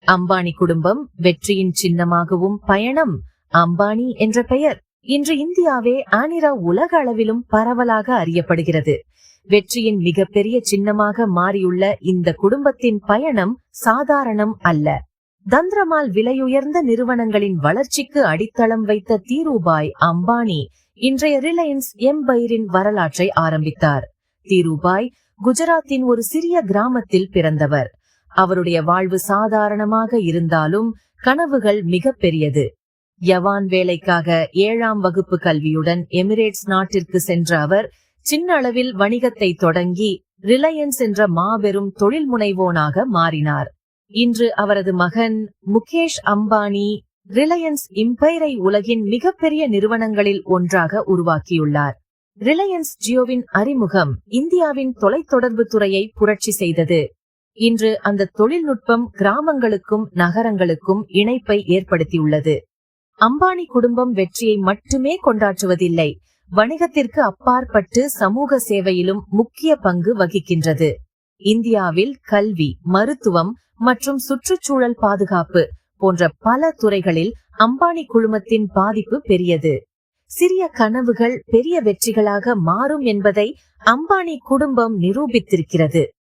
அம்பானி குடும்பம் வெற்றியின் சின்னமாகவும் பயணம் அம்பானி என்ற பெயர் இன்று இந்தியாவே ஆனிரா உலக அளவிலும் பரவலாக அறியப்படுகிறது. வெற்றியின் மிகப்பெரிய சின்னமாக மாறியுள்ள இந்த குடும்பத்தின் பயணம் சாதாரணம் அல்ல. தந்திரமால் விலையுயர்ந்த நிறுவனங்களின் வளர்ச்சிக்கு அடித்தளம் வைத்த தீருபாய் அம்பானி இன்றைய ரிலையன்ஸ் எம்பைரின் வரலாற்றை ஆரம்பித்தார். தீருபாய் குஜராத்தின் ஒரு சிறிய கிராமத்தில் பிறந்தவர். அவருடைய வாழ்வு சாதாரணமாக இருந்தாலும் கனவுகள் மிக பெரியது. யவான் வேலைக்காக 7ஆம் வகுப்பு கல்வியுடன் எமிரேட்ஸ் நாட்டிற்கு சென்ற அவர் சின்ன அளவில் வணிகத்தை தொடங்கி ரிலையன்ஸ் என்ற மாபெரும் தொழில் முனைவோனாக மாறினார். இன்று அவரது மகன் முகேஷ் அம்பானி ரிலையன்ஸ் எம்பைரை உலகின் மிகப்பெரிய நிறுவனங்களில் ஒன்றாக உருவாக்கியுள்ளார். ரிலையன்ஸ் ஜியோவின் அறிமுகம் இந்தியாவின் தொலைத்தொடர்பு துறையை புரட்சி செய்தது. இன்று அந்த தொழில்நுட்பம் கிராமங்களுக்கும் நகரங்களுக்கும் இணைப்பை ஏற்படுத்தியுள்ளது. அம்பானி குடும்பம் வெற்றியை மட்டுமே கொண்டாடுவதில்லை, வணிகத்திற்கு அப்பாற்பட்டு சமூக சேவையிலும் முக்கிய பங்கு வகிக்கின்றது. இந்தியாவில் கல்வி, மருத்துவம் மற்றும் சுற்றுச்சூழல் பாதுகாப்பு போன்ற பல துறைகளில் அம்பானி குழுமத்தின் பாதிப்பு பெரியது. சிறிய கனவுகள் பெரிய வெற்றிகளாக மாறும் என்பதை அம்பானி குடும்பம் நிரூபித்திருக்கிறது.